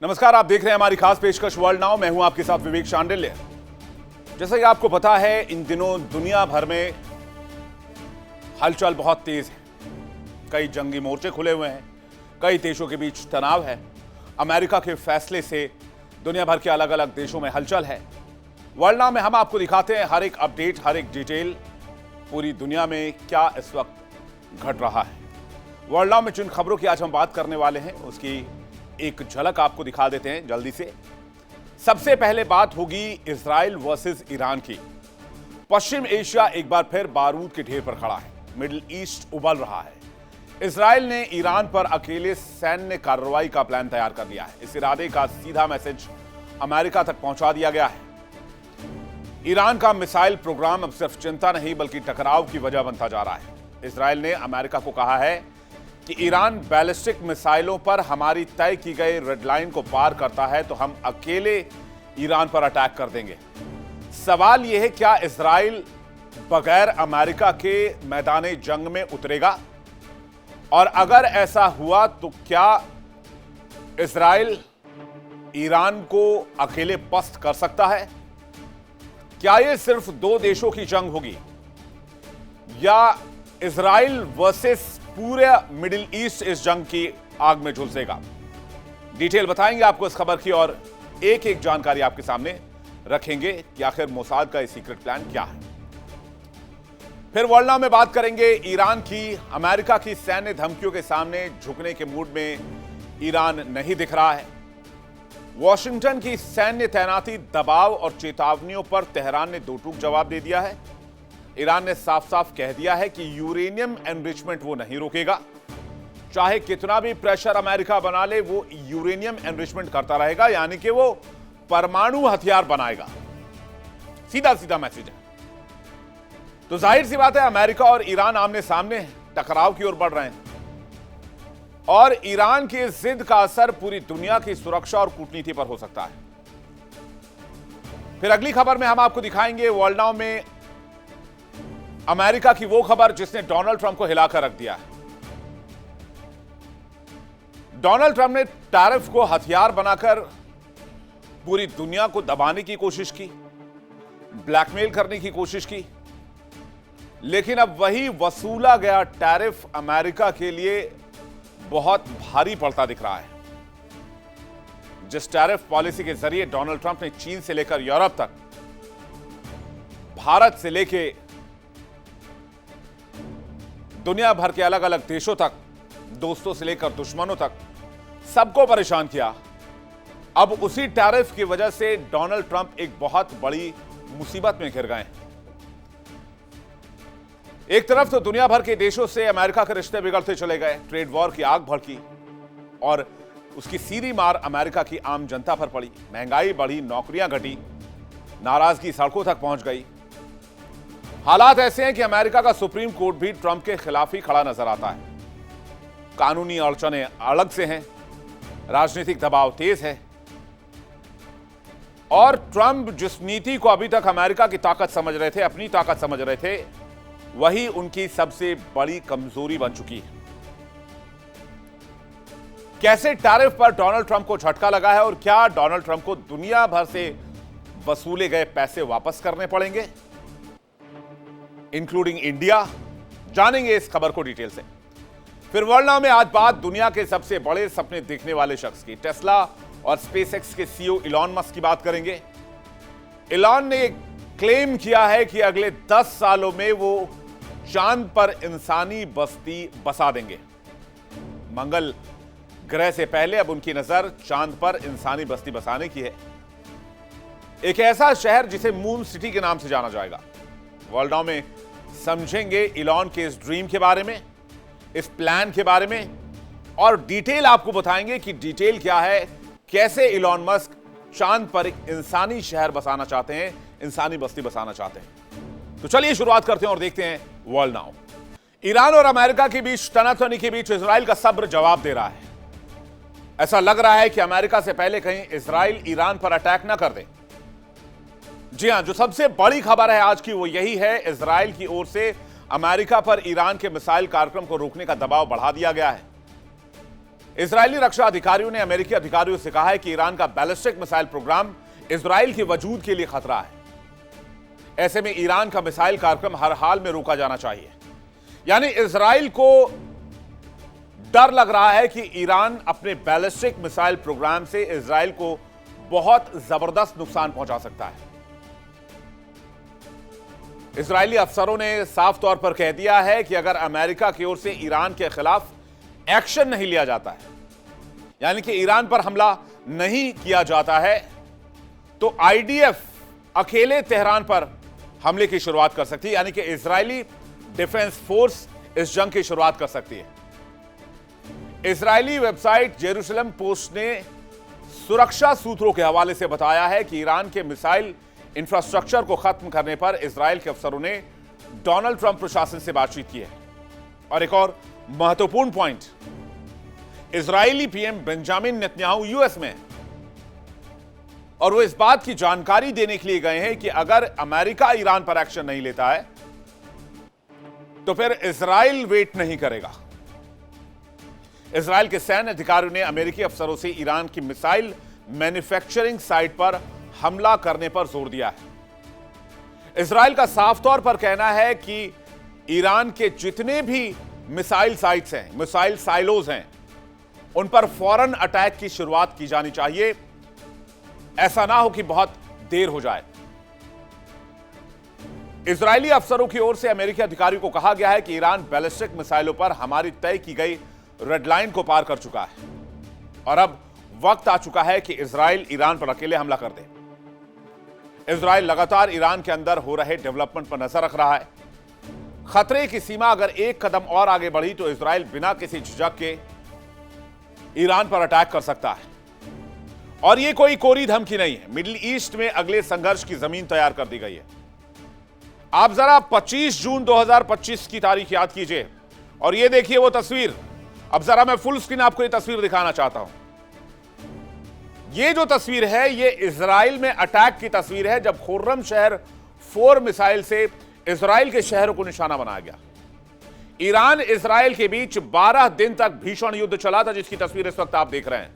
नमस्कार, आप देख रहे हैं हमारी खास पेशकश वर्ल्ड नाउ। मैं हूं आपके साथ विवेक शांडिल्य। जैसा कि आपको पता है, इन दिनों दुनिया भर में हलचल बहुत तेज है। कई जंगी मोर्चे खुले हुए हैं, कई देशों के बीच तनाव है। अमेरिका के फैसले से दुनिया भर के अलग अलग देशों में हलचल है। वर्ल्ड नाउ में हम आपको दिखाते हैं हर एक अपडेट, हर एक डिटेल, पूरी दुनिया में क्या इस वक्त घट रहा है। वर्ल्ड नाउ में जिन खबरों की आज हम बात करने वाले हैं उसकी एक झलक आपको दिखा देते हैं जल्दी से। सबसे पहले बात होगी इजराइल वर्सेस ईरान की। पश्चिम एशिया एक बार फिर बारूद के ढेर पर खड़ा है। मिडिल ईस्ट उबल रहा है। इजराइल ने ईरान पर अकेले सैन्य कार्रवाई का प्लान तैयार कर लिया है। इस इरादे का सीधा मैसेज अमेरिका तक पहुंचा दिया गया है। ईरान का मिसाइल प्रोग्राम अब सिर्फ चिंता नहीं बल्कि टकराव की वजह बनता जा रहा है। इजराइल ने अमेरिका को कहा है कि ईरान बैलिस्टिक मिसाइलों पर हमारी तय की गई रेड लाइन को पार करता है तो हम अकेले ईरान पर अटैक कर देंगे। सवाल यह है, क्या इजराइल बगैर अमेरिका के मैदाने जंग में उतरेगा? और अगर ऐसा हुआ तो क्या इजराइल ईरान को अकेले पस्त कर सकता है? क्या यह सिर्फ दो देशों की जंग होगी या इजराइल वर्सेस पूरे मिडिल ईस्ट इस जंग की आग में झुलसेगा? डिटेल बताएंगे आपको इस खबर की और एक एक जानकारी आपके सामने रखेंगे कि आखिर मोसाद का ये सीक्रेट प्लान क्या है। फिर वर्ल्ड नाउ में बात करेंगे ईरान की। अमेरिका की सैन्य धमकियों के सामने झुकने के मूड में ईरान नहीं दिख रहा है। वॉशिंगटन की सैन्य तैनाती, दबाव और चेतावनियों पर तेहरान ने दो टूक जवाब दे दिया है। ईरान ने साफ साफ कह दिया है कि यूरेनियम एनरिचमेंट वो नहीं रोकेगा। चाहे कितना भी प्रेशर अमेरिका बना ले, वो यूरेनियम एनरिचमेंट करता रहेगा, यानी कि वो परमाणु हथियार बनाएगा। सीधा सीधा मैसेज है। तो जाहिर सी बात है, अमेरिका और ईरान आमने सामने टकराव की ओर बढ़ रहे हैं और ईरान की जिद का असर पूरी दुनिया की सुरक्षा और कूटनीति पर हो सकता है। फिर अगली खबर में हम आपको दिखाएंगे वर्ल्ड नाउ में अमेरिका की वो खबर जिसने डोनाल्ड ट्रंप को हिलाकर रख दिया है। डोनाल्ड ट्रंप ने टैरिफ को हथियार बनाकर पूरी दुनिया को दबाने की कोशिश की, ब्लैकमेल करने की कोशिश की, लेकिन अब वही वसूला गया टैरिफ अमेरिका के लिए बहुत भारी पड़ता दिख रहा है। जिस टैरिफ पॉलिसी के जरिए डोनाल्ड ट्रंप ने चीन से लेकर यूरोप तक, भारत से लेकर दुनिया भर के अलग अलग देशों तक, दोस्तों से लेकर दुश्मनों तक सबको परेशान किया, अब उसी टैरिफ की वजह से डोनाल्ड ट्रंप एक बहुत बड़ी मुसीबत में घिर गए हैं। एक तरफ तो दुनिया भर के देशों से अमेरिका के रिश्ते बिगड़ते चले गए, ट्रेड वॉर की आग भड़की और उसकी सीधी मार अमेरिका की आम जनता पर पड़ी। महंगाई बढ़ी, नौकरियां घटी, नाराजगी सड़कों तक पहुंच गई। हालात ऐसे हैं कि अमेरिका का सुप्रीम कोर्ट भी ट्रंप के खिलाफ ही खड़ा नजर आता है। कानूनी अड़चनें अलग से हैं, राजनीतिक दबाव तेज है और ट्रंप जिस नीति को अभी तक अमेरिका की ताकत समझ रहे थे, अपनी ताकत समझ रहे थे, वही उनकी सबसे बड़ी कमजोरी बन चुकी है। कैसे टैरिफ पर डोनाल्ड ट्रंप को झटका लगा है और क्या डोनाल्ड ट्रंप को दुनिया भर से वसूले गए पैसे वापस करने पड़ेंगे, इंक्लूडिंग इंडिया? जानेंगे इस खबर को डिटेल से। फिर वर्ल्ड नाउ में आज बात दुनिया के सबसे बड़े सपने देखने वाले शख्स की, टेस्ला और स्पेसएक्स के सीईओ इलॉन मस्क की बात करेंगे। इलॉन ने क्लेम किया है कि अगले 10 सालों में वो चांद पर इंसानी बस्ती बसा देंगे। मंगल ग्रह से पहले अब उनकी नजर चांद पर इंसानी बस्ती बसाने की है। एक ऐसा शहर जिसे मून सिटी के नाम से जाना जाएगा। वर्ल्ड नाउ में समझेंगे इलॉन के इस ड्रीम के बारे में, इस प्लान के बारे में और डिटेल आपको बताएंगे कि डिटेल क्या है, कैसे इलॉन मस्क चांद पर एक इंसानी शहर बसाना चाहते हैं, इंसानी बस्ती बसाना चाहते हैं। तो चलिए शुरुआत करते हैं और देखते हैं वर्ल्ड नाउ। ईरान और अमेरिका के बीच तनातनी के बीच इजराइल का सब्र जवाब दे रहा है। ऐसा लग रहा है कि अमेरिका से पहले कहीं इजराइल ईरान पर अटैक ना कर दे। जी हां, जो सबसे बड़ी खबर है आज की वो यही है, इजराइल की ओर से अमेरिका पर ईरान के मिसाइल कार्यक्रम को रोकने का दबाव बढ़ा दिया गया है। इजरायली रक्षा अधिकारियों ने अमेरिकी अधिकारियों से कहा है कि ईरान का बैलिस्टिक मिसाइल प्रोग्राम इजराइल के वजूद के लिए खतरा है। ऐसे में ईरान का मिसाइल कार्यक्रम हर हाल में रोका जाना चाहिए। यानी इजराइल को डर लग रहा है कि ईरान अपने बैलिस्टिक मिसाइल प्रोग्राम से इजराइल को बहुत जबरदस्त नुकसान पहुंचा सकता है। इजरायली अफसरों ने साफ तौर पर कह दिया है कि अगर अमेरिका की ओर से ईरान के खिलाफ एक्शन नहीं लिया जाता है, यानी कि ईरान पर हमला नहीं किया जाता है, तो आईडीएफ अकेले तेहरान पर हमले की शुरुआत कर सकती है। यानी कि इजरायली डिफेंस फोर्स इस जंग की शुरुआत कर सकती है। इजरायली वेबसाइट जेरूशलम पोस्ट ने सुरक्षा सूत्रों के हवाले से बताया है कि ईरान के मिसाइल इंफ्रास्ट्रक्चर को खत्म करने पर इजराइल के अफसरों ने डोनाल्ड ट्रंप प्रशासन से बातचीत की है। और एक और महत्वपूर्ण point, Israeli PM Benjamin Netanyahu US में, और वो इस बात की जानकारी देने के लिए गए हैं कि अगर अमेरिका ईरान पर एक्शन नहीं लेता है तो फिर इजराइल वेट नहीं करेगा। इजराइल के सैन्य अधिकारियों ने अमेरिकी अफसरों से ईरान की मिसाइल मैन्युफैक्चरिंग साइट पर हमला करने पर जोर दिया है। इजराइल का साफ तौर पर कहना है कि ईरान के जितने भी मिसाइल साइट्स हैं, मिसाइल साइलोज हैं, उन पर फौरन अटैक की शुरुआत की जानी चाहिए। ऐसा ना हो कि बहुत देर हो जाए। इजरायली अफसरों की ओर से अमेरिकी अधिकारियों को कहा गया है कि ईरान बैलिस्टिक मिसाइलों पर हमारी तय की गई रेड लाइन को पार कर चुका है और अब वक्त आ चुका है कि इजराइल ईरान पर अकेले हमला कर दे। इजराइल लगातार ईरान के अंदर हो रहे डेवलपमेंट पर नजर रख रहा है। खतरे की सीमा अगर एक कदम और आगे बढ़ी तो इजराइल बिना किसी झिझक के ईरान पर अटैक कर सकता है। और यह कोई कोरी धमकी नहीं है। मिडिल ईस्ट में अगले संघर्ष की जमीन तैयार कर दी गई है। आप जरा 25 जून 2025 की तारीख याद कीजिए और यह देखिए वो तस्वीर। अब जरा मैं फुल स्क्रीन आपको यह तस्वीर दिखाना चाहता हूं। यह जो तस्वीर है यह इजराइल में अटैक की तस्वीर है, जब खुर्रम शहर 4 मिसाइल से इजराइल के शहरों को निशाना बनाया गया। ईरान इजराइल के बीच 12 दिन तक भीषण युद्ध चला था, जिसकी तस्वीर इस वक्त आप देख रहे हैं।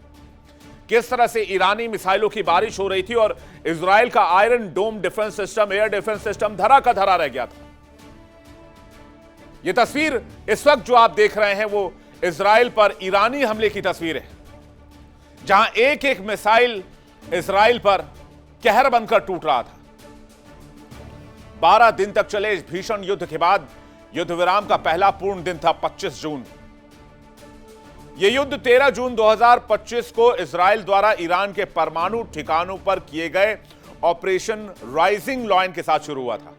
किस तरह से ईरानी मिसाइलों की बारिश हो रही थी और इजराइल का iron dome defence system, air defence system धरा का धरा रह गया था। यह तस्वीर इस वक्त जो आप देख रहे हैं वो इजराइल पर ईरानी हमले की तस्वीर है, जहां एक एक मिसाइल इजराइल पर कहर बनकर टूट रहा था। 12 दिन तक चले इस भीषण युद्ध के बाद युद्ध विराम का पहला पूर्ण दिन था 25 जून। यह युद्ध 13 जून 2025 को इजराइल द्वारा ईरान के परमाणु ठिकानों पर किए गए ऑपरेशन राइजिंग लॉयन के साथ शुरू हुआ था,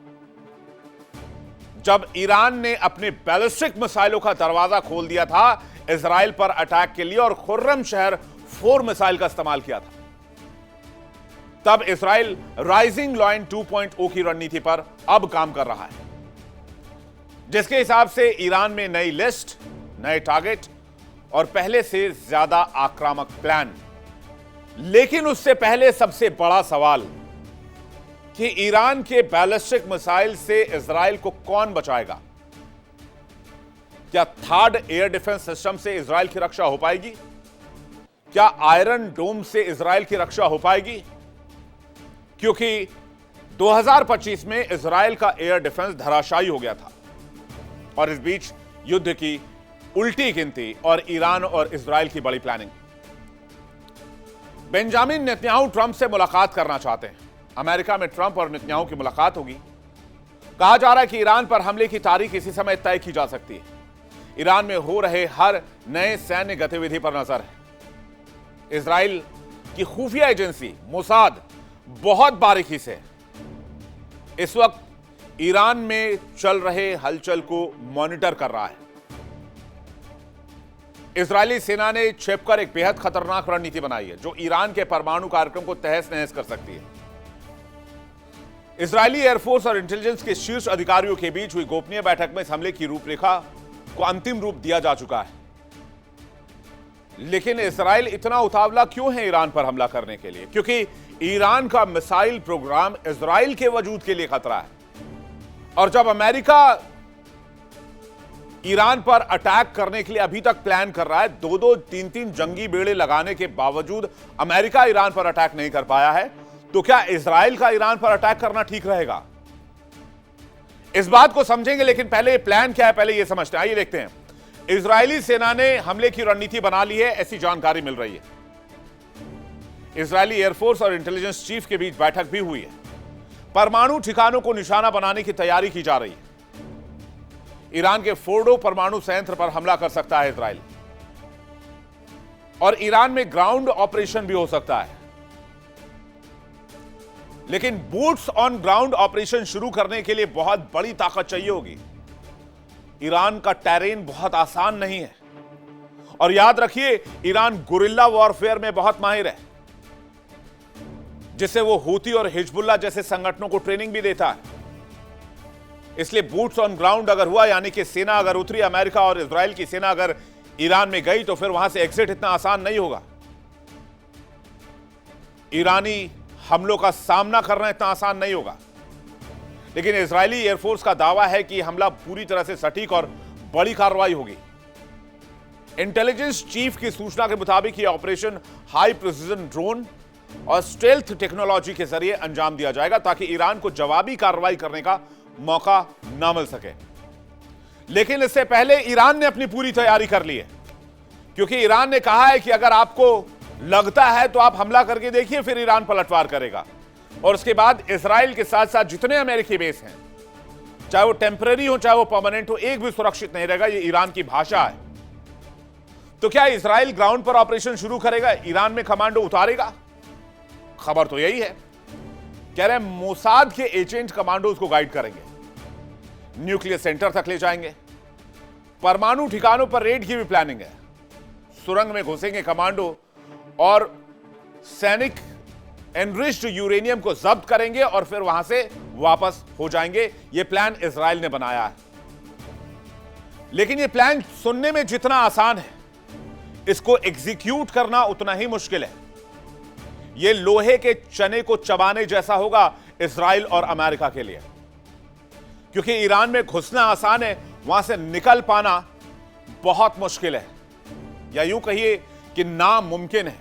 जब ईरान ने अपने बैलिस्टिक मिसाइलों का दरवाजा खोल दिया था इजराइल पर अटैक के लिए और खुर्रम शहर 4 मिसाइल का इस्तेमाल किया था। तब इजराइल राइजिंग लॉयन 2.0 की रणनीति पर अब काम कर रहा है, जिसके हिसाब से ईरान में नई लिस्ट, नए टारगेट और पहले से ज्यादा आक्रामक प्लान। लेकिन उससे पहले सबसे बड़ा सवाल कि ईरान के बैलिस्टिक मिसाइल से इजराइल को कौन बचाएगा? क्या थर्ड एयर डिफेंस सिस्टम से इजराइल की रक्षा हो पाएगी? क्या आयरन डोम से इजराइल की रक्षा हो पाएगी? क्योंकि 2025 में इजराइल का एयर डिफेंस धराशायी हो गया था और इस बीच युद्ध की उल्टी गिनती और ईरान और इजराइल की बड़ी प्लानिंग। बेंजामिन नेतन्याहू ट्रंप से मुलाकात करना चाहते हैं। अमेरिका में ट्रंप और नेतन्याहू की मुलाकात होगी। कहा जा रहा है कि ईरान पर हमले की तारीख इसी समय तय की जा सकती है। ईरान में हो रहे हर नए सैन्य गतिविधि पर नजर है। इजराइल की खुफिया एजेंसी मोसाद बहुत बारीकी से इस वक्त ईरान में चल रहे हलचल को मॉनिटर कर रहा है। इजरायली सेना ने छिपकर एक बेहद खतरनाक रणनीति बनाई है, जो ईरान के परमाणु कार्यक्रम को तहस नहस कर सकती है। इजरायली एयरफोर्स और इंटेलिजेंस के शीर्ष अधिकारियों के बीच हुई गोपनीय बैठक में इस हमले की रूपरेखा को अंतिम रूप दिया जा चुका है। लेकिन इजराइल इतना उतावला क्यों है ईरान पर हमला करने के लिए? क्योंकि ईरान का मिसाइल प्रोग्राम इजराइल के वजूद के लिए खतरा है। और जब अमेरिका ईरान पर अटैक करने के लिए अभी तक प्लान कर रहा है। दो दो तीन तीन जंगी बेड़े लगाने के बावजूद अमेरिका ईरान पर अटैक नहीं कर पाया है। तो क्या इजराइल का ईरान पर अटैक करना ठीक रहेगा? इस बात को समझेंगे, लेकिन पहले प्लान क्या है पहले यह समझते हैं। आइए देखते हैं। इजरायली सेना ने हमले की रणनीति बना ली है, ऐसी जानकारी मिल रही है। इजरायली एयरफोर्स और इंटेलिजेंस चीफ के बीच बैठक भी हुई है। परमाणु ठिकानों को निशाना बनाने की तैयारी की जा रही है। ईरान के फोर्डो परमाणु संयंत्र पर हमला कर सकता है इजराइल, और ईरान में ग्राउंड ऑपरेशन भी हो सकता है। लेकिन बूट्स ऑन ग्राउंड ऑपरेशन शुरू करने के लिए बहुत बड़ी ताकत चाहिए होगी। ईरान का टेरेन बहुत आसान नहीं है, और याद रखिए ईरान गुरिल्ला वॉरफेयर में बहुत माहिर है, जिससे वो हूती और हिजबुल्लाह जैसे संगठनों को ट्रेनिंग भी देता है। इसलिए बूट्स ऑन ग्राउंड अगर हुआ, यानी कि सेना अगर उतरी, अमेरिका और इजराइल की सेना अगर ईरान में गई, तो फिर वहां से एग्जिट इतना आसान नहीं होगा। ईरानी हमलों का सामना करना इतना आसान नहीं होगा। लेकिन इजरायली एयरफोर्स का दावा है कि हमला पूरी तरह से सटीक और बड़ी कार्रवाई होगी। इंटेलिजेंस चीफ की सूचना के मुताबिक यह ऑपरेशन हाई प्रिसिजन ड्रोन और स्टेल्थ टेक्नोलॉजी के जरिए अंजाम दिया जाएगा, ताकि ईरान को जवाबी कार्रवाई करने का मौका ना मिल सके। लेकिन इससे पहले ईरान ने अपनी पूरी तैयारी कर ली है, क्योंकि ईरान ने कहा है कि अगर आपको लगता है तो आप हमला करके देखिए, फिर ईरान पलटवार करेगा। और उसके बाद इजराइल के साथ साथ जितने अमेरिकी बेस हैं, चाहे वो टेम्पररी हो चाहे वो परमानेंट हो, एक भी सुरक्षित नहीं रहेगा। ये ईरान की भाषा है। तो क्या इजराइल ग्राउंड पर ऑपरेशन शुरू करेगा, ईरान में कमांडो उतारेगा? खबर तो यही है। कह रहे हैं मोसाद के एजेंट कमांडो उसको गाइड करेंगे, न्यूक्लियर सेंटर तक ले जाएंगे। परमाणु ठिकानों पर रेड की भी प्लानिंग है। सुरंग में घुसेंगे कमांडो और सैनिक एनरिच्ड यूरेनियम को जब्त करेंगे और फिर वहां से वापस हो जाएंगे। यह प्लान इजराइल ने बनाया है। लेकिन यह प्लान सुनने में जितना आसान है, इसको एग्जीक्यूट करना उतना ही मुश्किल है। यह लोहे के चने को चबाने जैसा होगा इजराइल और अमेरिका के लिए, क्योंकि ईरान में घुसना आसान है, वहां से निकल पाना बहुत मुश्किल है, या यूं कहिए कि नामुमकिन है।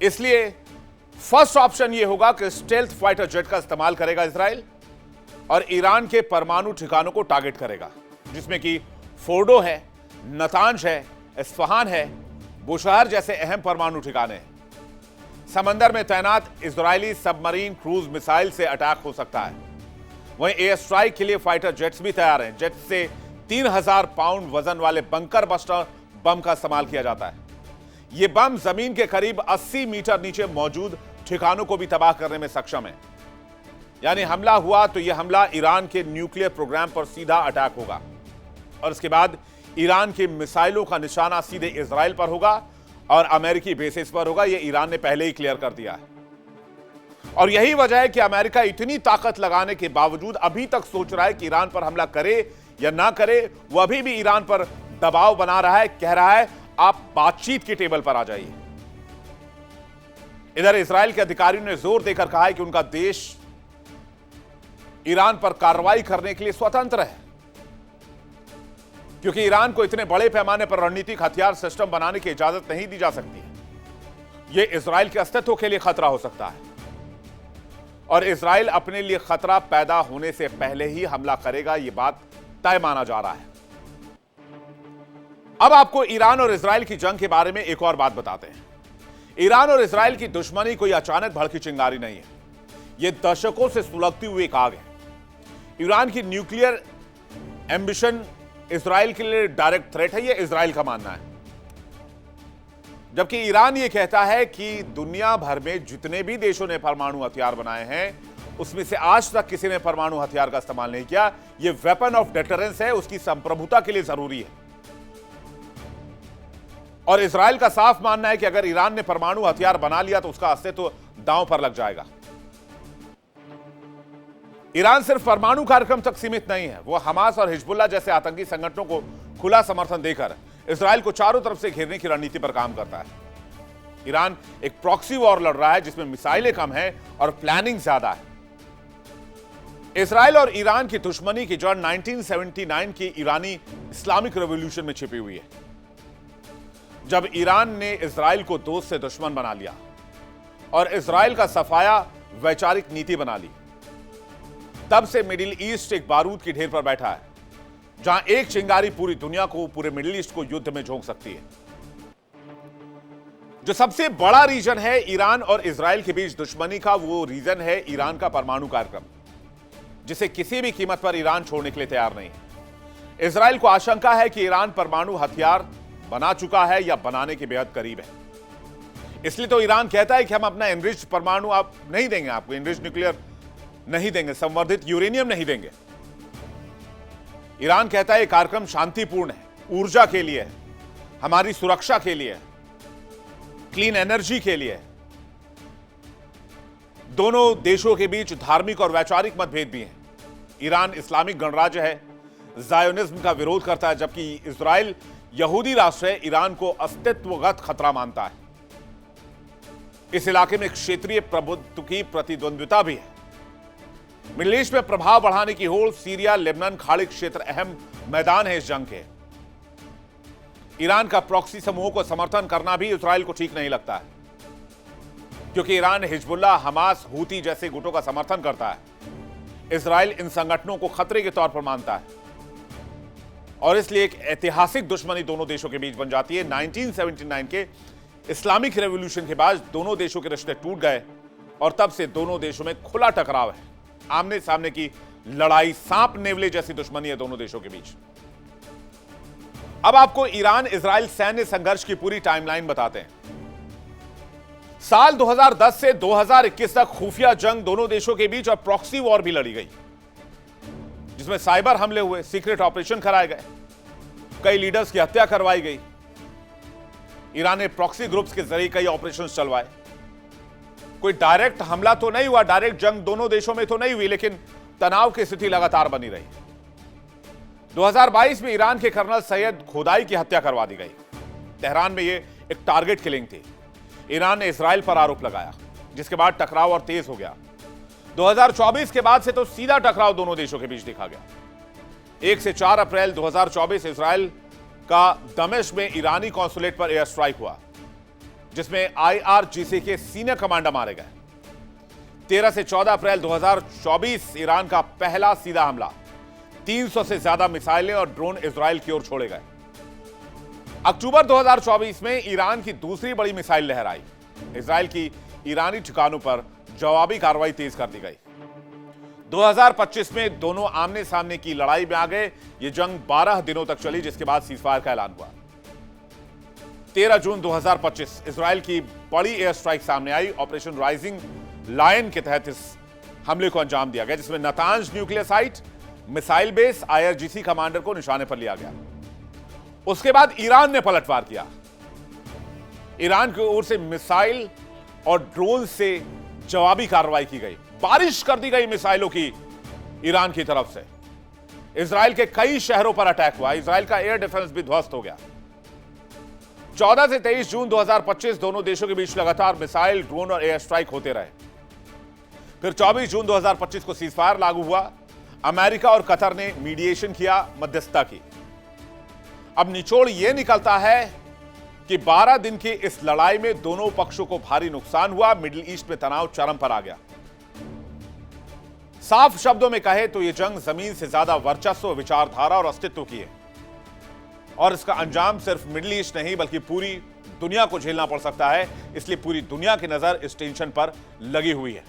इसलिए फर्स्ट ऑप्शन यह होगा कि स्टेल्थ फाइटर जेट का इस्तेमाल करेगा इजराइल और ईरान के परमाणु ठिकानों को टारगेट करेगा, जिसमें कि फोर्डो है, नतांज है, इस्फहान है, बुशहर जैसे अहम परमाणु ठिकाने हैं। समंदर में तैनात इजरायली सबमरीन क्रूज मिसाइल से अटैक हो सकता है। वहीं एयर स्ट्राइक के लिए फाइटर जेट्स भी तैयार हैं। जेट से 3000 पाउंड वजन वाले बंकर बस्टर बम का इस्तेमाल किया जाता है। यह बम जमीन के करीब 80 मीटर नीचे मौजूद ठिकानों को भी तबाह करने में सक्षम है। यानी हमला हुआ तो यह हमला ईरान के न्यूक्लियर प्रोग्राम पर सीधा अटैक होगा, और इसके बाद ईरान की मिसाइलों का निशाना सीधे इजराइल पर होगा और अमेरिकी बेसिस पर होगा। यह ईरान ने पहले ही क्लियर कर दिया है। और यही वजह है कि अमेरिका इतनी ताकत लगाने के बावजूद अभी तक सोच रहा है कि ईरान पर हमला करे या ना करे। वह अभी भी ईरान पर दबाव बना रहा है, कह रहा है आप बातचीत की टेबल पर आ जाइए। इधर इजराइल के अधिकारियों ने जोर देकर कहा है कि उनका देश ईरान पर कार्रवाई करने के लिए स्वतंत्र है, क्योंकि ईरान को इतने बड़े पैमाने पर रणनीतिक हथियार सिस्टम बनाने की इजाजत नहीं दी जा सकती है। यह इजराइल के अस्तित्व के लिए खतरा हो सकता है, और इजराइल अपने लिए खतरा पैदा होने से पहले ही हमला करेगा, यह बात तय माना जा रहा है। अब आपको ईरान और इजराइल की जंग के बारे में एक और बात बताते हैं। ईरान और इजराइल की दुश्मनी कोई अचानक भड़की चिंगारी नहीं है, यह दशकों से सुलगती हुई एक आग है। ईरान की न्यूक्लियर एम्बिशन इजराइल के लिए डायरेक्ट थ्रेट है, यह इजराइल का मानना है। जबकि ईरान यह कहता है कि दुनिया भर में जितने भी देशों ने परमाणु हथियार बनाए हैं, उसमें से आज तक किसी ने परमाणु हथियार का इस्तेमाल नहीं किया। यह वेपन ऑफ डेटरेंस है, उसकी संप्रभुता के लिए जरूरी है। और इजराइल का साफ मानना है कि अगर ईरान ने परमाणु हथियार बना लिया तो उसका अस्तित्व दांव पर लग जाएगा। ईरान सिर्फ परमाणु कार्यक्रम तक सीमित नहीं है, वो हमास और हिजबुल्लाह जैसे आतंकी संगठनों को खुला समर्थन देकर इजराइल को चारों तरफ से घेरने की रणनीति पर काम करता है। ईरान एक प्रॉक्सी वॉर लड़ रहा है, जिसमें मिसाइलें कम हैं और प्लानिंग ज्यादा है। इजराइल और ईरान की दुश्मनी की जड़ 1979 की ईरानी इस्लामिक रेवोल्यूशन में छिपी हुई है, जब ईरान ने इजराइल को दोस्त से दुश्मन बना लिया और इजराइल का सफाया वैचारिक नीति बना ली। तब से मिडिल ईस्ट एक बारूद की ढेर पर बैठा है, जहां एक चिंगारी पूरी दुनिया को, पूरे मिडिल ईस्ट को युद्ध में झोंक सकती है। जो सबसे बड़ा रीजन है ईरान और इजराइल के बीच दुश्मनी का, वो रीजन है ईरान का परमाणु कार्यक्रम, जिसे किसी भी कीमत पर ईरान छोड़ने के लिए तैयार नहीं है। इजराइल को आशंका है कि ईरान परमाणु हथियार बना चुका है या बनाने के बेहद करीब है। इसलिए तो ईरान कहता है कि हम अपना एनरिच्ड परमाणु आप नहीं देंगे, आपको एनरिच्ड न्यूक्लियर नहीं देंगे, संवर्धित यूरेनियम नहीं देंगे। ईरान कहता है यह कार्यक्रम शांतिपूर्ण है, ऊर्जा के लिए है, हमारी सुरक्षा के लिए है, क्लीन एनर्जी के लिए है। दोनों देशों के बीच धार्मिक और वैचारिक मतभेद भी हैं। ईरान इस्लामिक गणराज्य है, जायोनिज्म का विरोध करता है, जबकि इजराइल यहूदी राष्ट्र है, ईरान को अस्तित्वगत खतरा मानता है। इस इलाके में क्षेत्रीय प्रभुत्व की प्रतिद्वंद्विता भी है। मिडिल ईस्ट में प्रभाव बढ़ाने की होड़, सीरिया, लेबनान, खाड़ी क्षेत्र अहम मैदान है इस जंग के। ईरान का प्रॉक्सी समूहों को समर्थन करना भी इजराइल को ठीक नहीं लगता है, क्योंकि ईरान हिजबुल्लाह, हमास, हूती जैसे गुटों का समर्थन करता है। इजराइल इन संगठनों को खतरे के तौर पर मानता है और इसलिए एक ऐतिहासिक दुश्मनी दोनों देशों के बीच बन जाती है। 1979 के इस्लामिक रेवोल्यूशन के बाद दोनों देशों के रिश्ते टूट गए और तब से दोनों देशों में खुला टकराव है, आमने सामने की लड़ाई, सांप नेवले जैसी दुश्मनी है दोनों देशों के बीच। अब आपको ईरान इजराइल सैन्य संघर्ष की पूरी टाइमलाइन बताते हैं। साल 2010 से 2021 तक खुफिया जंग दोनों देशों के बीच और प्रॉक्सी वॉर भी लड़ी गई, जिसमें साइबर हमले हुए, सीक्रेट ऑपरेशन कराए गए, कई लीडर्स की हत्या करवाई गई। ईरान ने प्रॉक्सी ग्रुप्स के जरिए कई ऑपरेशंस चलवाए। कोई डायरेक्ट हमला तो नहीं हुआ, डायरेक्ट जंग दोनों देशों में तो नहीं हुई, लेकिन तनाव की स्थिति लगातार बनी रही। 2022 में ईरान के कर्नल सैयद खोदाई की हत्या करवा दी गई। तेहरान में यह एक टारगेट किलिंग थी। ईरान ने इजराइल पर आरोप लगाया, जिसके बाद टकराव और तेज हो गया। 2024 के बाद से तो सीधा टकराव दोनों देशों के बीच देखा गया। 1 से 4 अप्रैल 2024 इजराइल का दमिश्क में ईरानी कॉन्सुलेट पर एयर स्ट्राइक हुआ, जिसमें IRGC के सीनियर कमांडर मारे गए। 13 से 14 अप्रैल 2024 ईरान का पहला सीधा हमला, 300 से ज्यादा मिसाइलें और ड्रोन इजराइल की ओर छोड़े गए। अक्टूबर 2024 में ईरान की दूसरी बड़ी मिसाइल लहर आई। इजराइल की ईरानी ठिकानों पर जवाबी कार्रवाई तेज कर दी गई। 2025 में दोनों आमने सामने की लड़ाई में आ गए। यह जंग 12 दिनों तक चली, जिसके बाद सीजफायर का ऐलान हुआ। 13 जून 2025 इजराइल की बड़ी एयर स्ट्राइक सामने आई। ऑपरेशन राइजिंग लायन के तहत इस हमले को अंजाम दिया गया, जिसमें Natanz nuclear site, missile base, IRGC commander को निशाने पर लिया गया। उसके बाद ईरान ने पलटवार किया। ईरान की ओर से मिसाइल और ड्रोन से जवाबी कार्रवाई की गई। बारिश कर दी गई मिसाइलों की ईरान की तरफ से। इजराइल के कई शहरों पर अटैक हुआ। इजराइल का एयर डिफेंस भी ध्वस्त हो गया। 14 से 23 जून 2025 दोनों देशों के बीच लगातार मिसाइल, ड्रोन और एयर स्ट्राइक होते रहे। फिर 24 जून 2025 को सीजफायर लागू हुआ। अमेरिका और कतर ने मीडिएशन किया, मध्यस्थता की। अब निचोड़ यह निकलता है कि 12 दिन की इस लड़ाई में दोनों पक्षों को भारी नुकसान हुआ। मिडिल ईस्ट में तनाव चरम पर आ गया। साफ शब्दों में कहे तो यह जंग जमीन से ज्यादा वर्चस्व, विचारधारा और अस्तित्व की है, और इसका अंजाम सिर्फ मिडिल ईस्ट नहीं बल्कि पूरी दुनिया को झेलना पड़ सकता है। इसलिए पूरी दुनिया की नजर इस टेंशन पर लगी हुई है।